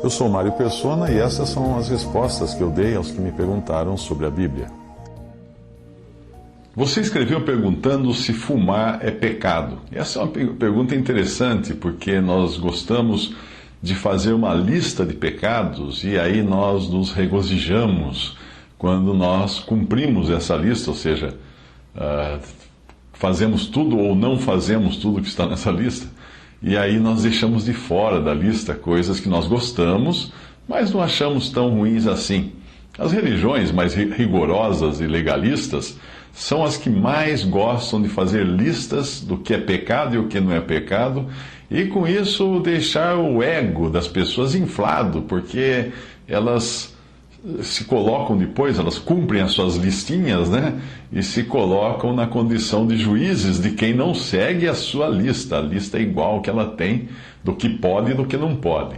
Eu sou Mário Persona e essas são as respostas que eu dei aos que me perguntaram sobre a Bíblia. Você escreveu perguntando se fumar é pecado. Essa é uma pergunta interessante, porque nós gostamos de fazer uma lista de pecados e aí nós nos regozijamos quando nós cumprimos essa lista, ou seja, fazemos tudo ou não fazemos tudo que está nessa lista. E aí nós deixamos de fora da lista coisas que nós gostamos, mas não achamos tão ruins assim. As religiões mais rigorosas e legalistas são as que mais gostam de fazer listas do que é pecado e o que não é pecado, e com isso deixar o ego das pessoas inflado, porque elas se colocam depois, elas cumprem as suas listinhas, né? E se colocam na condição de juízes de quem não segue a sua lista. A lista é igual que ela tem do que pode e do que não pode.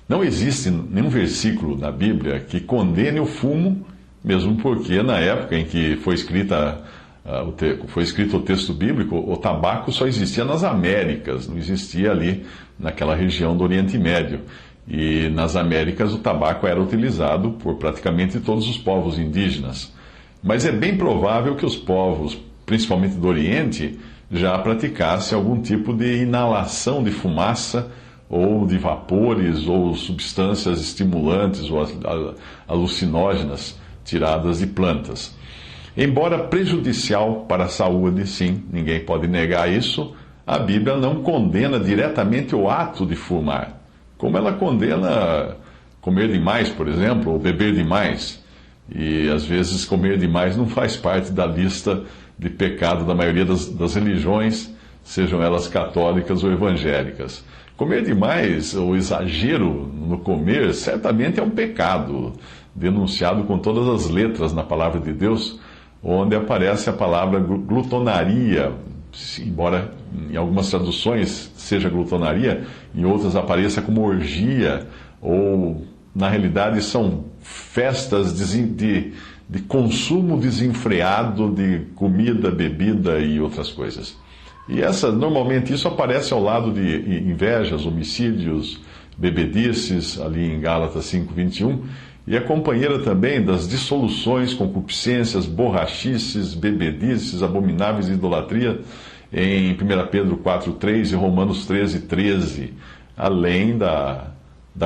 Não existe nenhum versículo na Bíblia que condene o fumo, mesmo porque na época em que foi escrito o texto bíblico, o tabaco só existia nas Américas, não existia ali naquela região do Oriente Médio. E nas Américas o tabaco era utilizado por praticamente todos os povos indígenas. Mas é bem provável que os povos, principalmente do Oriente, já praticassem algum tipo de inalação de fumaça, ou de vapores, ou substâncias estimulantes ou alucinógenas tiradas de plantas. Embora prejudicial para a saúde, sim, ninguém pode negar isso, a Bíblia não condena diretamente o ato de fumar, como ela condena comer demais, por exemplo, ou beber demais. E às vezes comer demais não faz parte da lista de pecado da maioria das religiões, sejam elas católicas ou evangélicas. Comer demais, ou exagero no comer, certamente é um pecado, denunciado com todas as letras na palavra de Deus, onde aparece a palavra glutonaria, embora em algumas traduções seja glutonaria, em outras apareça como orgia, ou na realidade são festas de consumo desenfreado de comida, bebida e outras coisas. E normalmente isso aparece ao lado de invejas, homicídios, bebedices, ali em Gálatas 5:21, e é companheira também das dissoluções, concupiscências, borrachices, bebedices, abomináveis de idolatria, em 1 Pedro 4:3 e Romanos 13:13, além da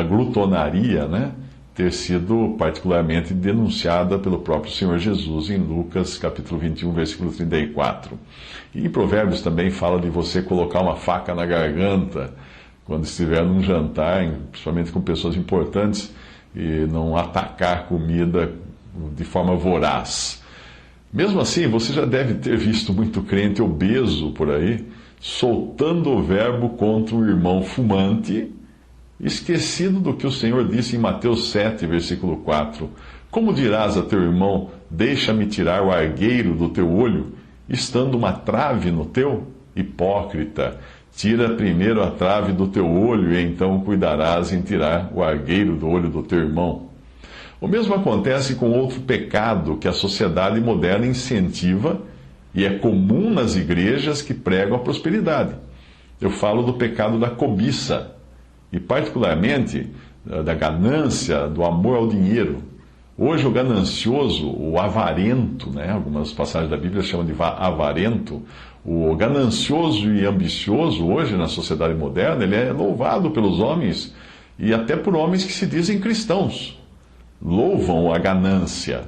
glutonaria, né, ter sido particularmente denunciada pelo próprio Senhor Jesus em Lucas capítulo 21, versículo 34. E em Provérbios também fala de você colocar uma faca na garganta quando estiver num jantar, principalmente com pessoas importantes, e não atacar comida de forma voraz. Mesmo assim, você já deve ter visto muito crente obeso por aí, soltando o verbo contra o irmão fumante, esquecido do que o Senhor disse em Mateus 7, versículo 4. Como dirás a teu irmão, deixa-me tirar o argueiro do teu olho, estando uma trave no teu? Hipócrita, tira primeiro a trave do teu olho, e então cuidarás em tirar o argueiro do olho do teu irmão. O mesmo acontece com outro pecado que a sociedade moderna incentiva e é comum nas igrejas que pregam a prosperidade. Eu falo do pecado da cobiça, e particularmente da ganância, do amor ao dinheiro. Hoje o ganancioso, o avarento, né? Algumas passagens da Bíblia chamam de avarento, o ganancioso e ambicioso hoje na sociedade moderna, ele é louvado pelos homens e até por homens que se dizem cristãos. Louvam a ganância.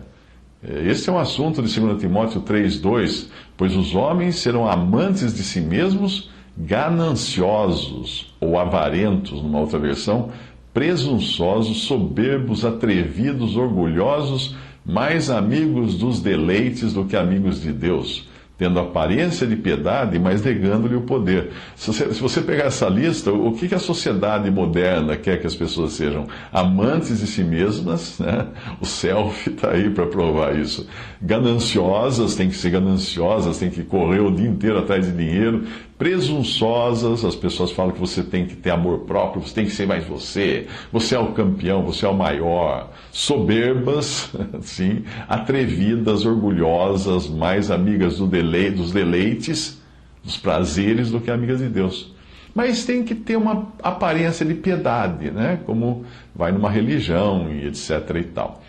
Esse é um assunto de 2 Timóteo 3:2, pois os homens serão amantes de si mesmos, gananciosos, ou avarentos, numa outra versão, presunçosos, soberbos, atrevidos, orgulhosos, mais amigos dos deleites do que amigos de Deus, tendo aparência de piedade, mas negando-lhe o poder. Se você pegar essa lista, o que a sociedade moderna quer que as pessoas sejam? Amantes de si mesmas, né? O selfie está aí para provar isso. Gananciosas, tem que ser gananciosas, tem que correr o dia inteiro atrás de dinheiro. Presunçosas, as pessoas falam que você tem que ter amor próprio, você tem que ser mais você é o campeão, você é o maior. Soberbas, sim, atrevidas, orgulhosas, mais amigas dos deleites, dos prazeres do que amigas de Deus. mas tem que ter uma aparência de piedade, né? Como vai numa religião e etc. e tal.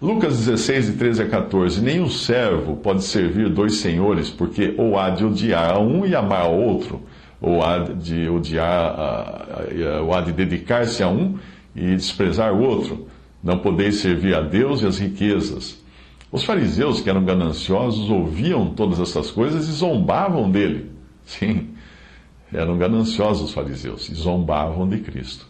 Lucas 16, de 13 a 14. Nenhum servo pode servir dois senhores, porque ou há de odiar a um e amar ao outro, ou há de ou há de dedicar-se a um e desprezar o outro. Não podeis servir a Deus e as riquezas. Os fariseus, que eram gananciosos, ouviam todas essas coisas e zombavam dele. Sim, eram gananciosos os fariseus e zombavam de Cristo.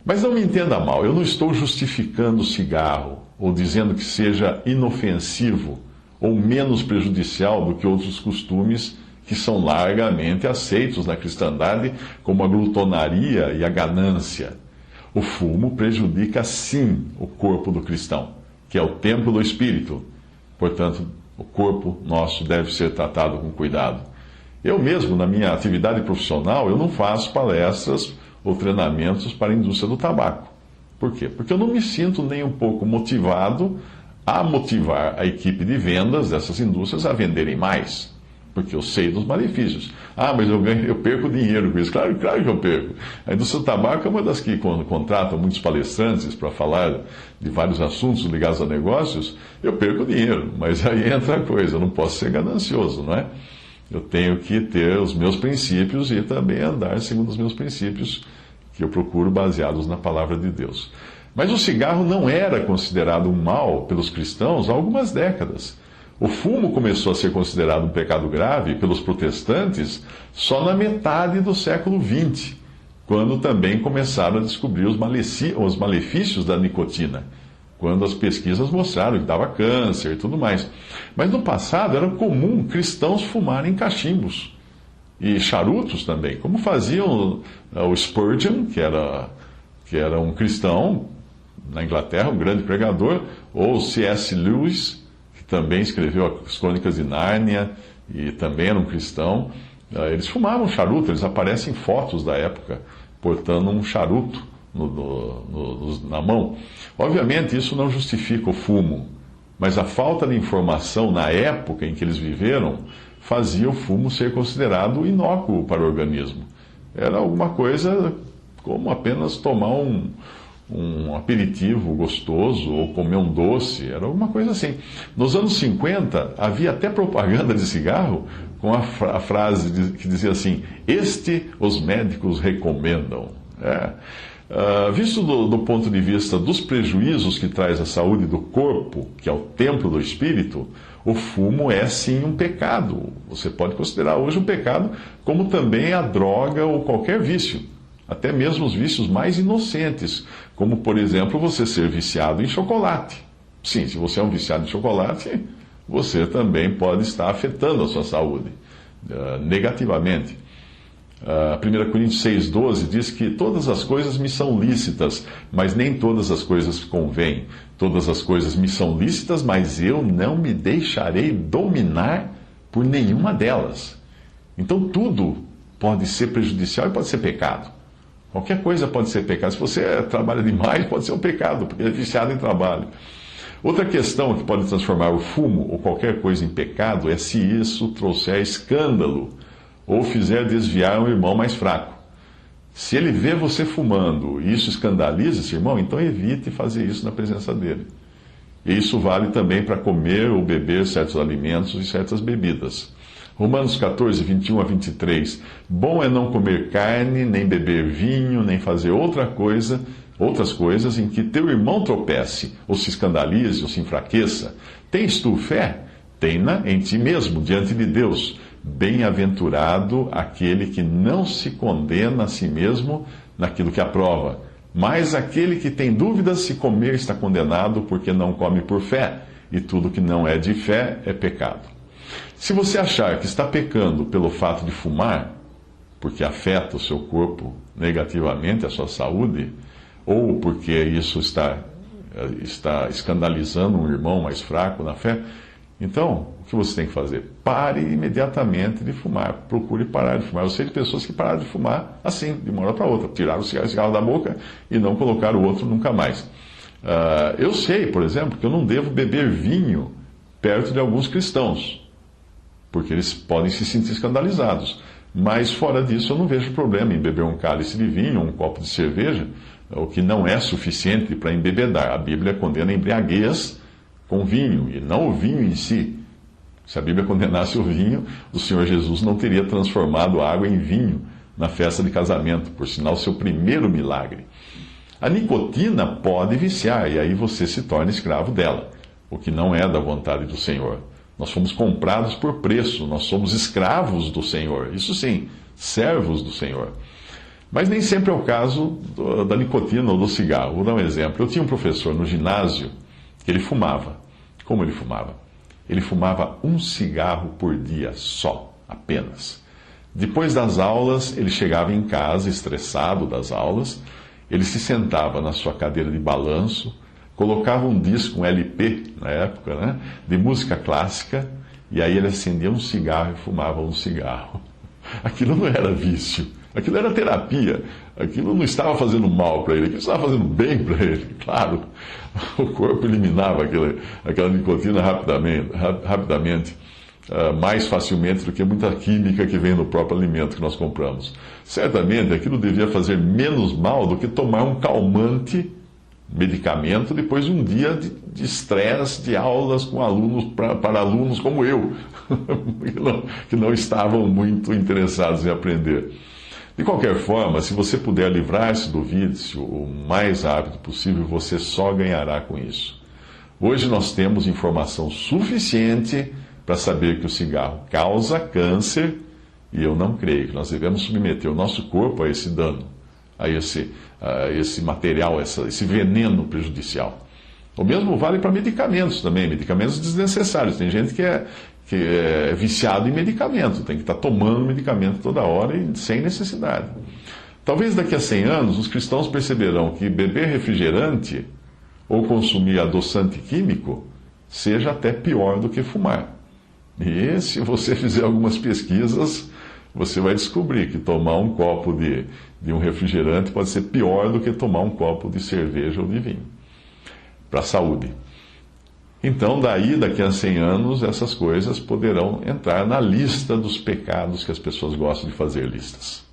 Mas não me entenda mal, eu não estou justificando o cigarro ou dizendo que seja inofensivo ou menos prejudicial do que outros costumes que são largamente aceitos na cristandade, como a glutonaria e a ganância. O fumo prejudica sim o corpo do cristão, que é o templo do Espírito. Portanto, o corpo nosso deve ser tratado com cuidado. Eu mesmo, na minha atividade profissional, eu não faço palestras ou treinamentos para a indústria do tabaco. Por quê? Porque eu não me sinto nem um pouco motivado a motivar a equipe de vendas dessas indústrias a venderem mais. Porque eu sei dos malefícios. Ah, mas eu perco dinheiro com isso. Claro que eu perco. A indústria do tabaco é uma das que contratam muitos palestrantes para falar de vários assuntos ligados a negócios. Eu perco dinheiro, mas aí entra a coisa. Eu não posso ser ganancioso, não é? Eu tenho que ter os meus princípios e também andar segundo os meus princípios, que eu procuro baseados na palavra de Deus. Mas o cigarro não era considerado um mal pelos cristãos há algumas décadas. O fumo começou a ser considerado um pecado grave pelos protestantes só na metade do século XX, quando também começaram a descobrir os malefícios da nicotina, quando as pesquisas mostraram que dava câncer e tudo mais. Mas no passado era comum cristãos fumarem cachimbos e charutos também, como faziam o Spurgeon, que era um cristão na Inglaterra, um grande pregador, ou C.S. Lewis, também escreveu as Crônicas de Nárnia e também era um cristão. Eles fumavam charuto, eles aparecem em fotos da época, portando um charuto na mão. Obviamente, isso não justifica o fumo, mas a falta de informação na época em que eles viveram fazia o fumo ser considerado inócuo para o organismo. Era alguma coisa como apenas tomar um aperitivo gostoso ou comer um doce, era alguma coisa assim. Nos anos 50, havia até propaganda de cigarro com a frase que dizia assim: "Este os médicos recomendam". Visto do ponto de vista dos prejuízos que traz à saúde do corpo, que é o templo do Espírito, o fumo é sim um pecado. Você pode considerar hoje um pecado, como também a droga ou qualquer vício. Até mesmo os vícios mais inocentes, como, por exemplo, você ser viciado em chocolate. Sim, se você é um viciado em chocolate, você também pode estar afetando a sua saúde negativamente. 1 Coríntios 6,12 diz que todas as coisas me são lícitas, mas nem todas as coisas convêm. Todas as coisas me são lícitas, mas eu não me deixarei dominar por nenhuma delas. Então tudo pode ser prejudicial e pode ser pecado. Qualquer coisa pode ser pecado. Se você trabalha demais, pode ser um pecado, porque é viciado em trabalho. Outra questão que pode transformar o fumo ou qualquer coisa em pecado é se isso trouxer escândalo ou fizer desviar um irmão mais fraco. Se ele vê você fumando e isso escandaliza esse irmão, então evite fazer isso na presença dele. E isso vale também para comer ou beber certos alimentos e certas bebidas. Romanos 14, 21 a 23. Bom é não comer carne, nem beber vinho, nem fazer outras coisas em que teu irmão tropece, ou se escandalize, ou se enfraqueça. Tens tu fé? Tem-na em ti mesmo, diante de Deus. Bem-aventurado aquele que não se condena a si mesmo naquilo que aprova. Mas aquele que tem dúvidas se comer está condenado, porque não come por fé, e tudo que não é de fé é pecado. Se você achar que está pecando pelo fato de fumar, porque afeta o seu corpo negativamente, a sua saúde, ou porque isso está escandalizando um irmão mais fraco na fé, então, o que você tem que fazer? Pare imediatamente de fumar. Procure parar de fumar. Eu sei de pessoas que pararam de fumar assim, de uma hora para outra. Tiraram o cigarro da boca e não colocaram o outro nunca mais. Eu sei, por exemplo, que eu não devo beber vinho perto de alguns cristãos, porque eles podem se sentir escandalizados. Mas fora disso, eu não vejo problema em beber um cálice de vinho ou um copo de cerveja, o que não é suficiente para embebedar. A Bíblia condena a embriaguez com vinho, e não o vinho em si. Se a Bíblia condenasse o vinho, o Senhor Jesus não teria transformado a água em vinho na festa de casamento, por sinal, seu primeiro milagre. A nicotina pode viciar, e aí você se torna escravo dela, o que não é da vontade do Senhor. Nós fomos comprados por preço, nós somos escravos do Senhor, isso sim, servos do Senhor. Mas nem sempre é o caso da nicotina ou do cigarro. Vou dar um exemplo. Eu tinha um professor no ginásio que ele fumava. Como ele fumava? Ele fumava um cigarro por dia só, apenas. Depois das aulas, ele chegava em casa, estressado das aulas, ele se sentava na sua cadeira de balanço, colocava um disco, um LP, na época, né, de música clássica, e aí ele acendia um cigarro e fumava um cigarro. Aquilo não era vício, aquilo era terapia, aquilo não estava fazendo mal para ele, aquilo estava fazendo bem para ele, claro. O corpo eliminava aquela nicotina rapidamente, mais facilmente do que muita química que vem no próprio alimento que nós compramos. Certamente aquilo devia fazer menos mal do que tomar um calmante, medicamento, depois de um dia de estresse, de aulas com alunos, para alunos como eu, que não estavam muito interessados em aprender. De qualquer forma, se você puder livrar-se do vício o mais rápido possível, você só ganhará com isso. Hoje nós temos informação suficiente para saber que o cigarro causa câncer, e eu não creio que nós devemos submeter o nosso corpo a esse dano, a esse material, esse veneno prejudicial. O mesmo vale para medicamentos também, medicamentos desnecessários. Tem gente que é viciado em medicamento, tem que estar tomando medicamento toda hora e sem necessidade. Talvez daqui a 100 anos os cristãos perceberão que beber refrigerante ou consumir adoçante químico seja até pior do que fumar. E se você fizer algumas pesquisas, você vai descobrir que tomar um copo de um refrigerante pode ser pior do que tomar um copo de cerveja ou de vinho, para a saúde. Então, daqui a 100 anos, essas coisas poderão entrar na lista dos pecados que as pessoas gostam de fazer listas.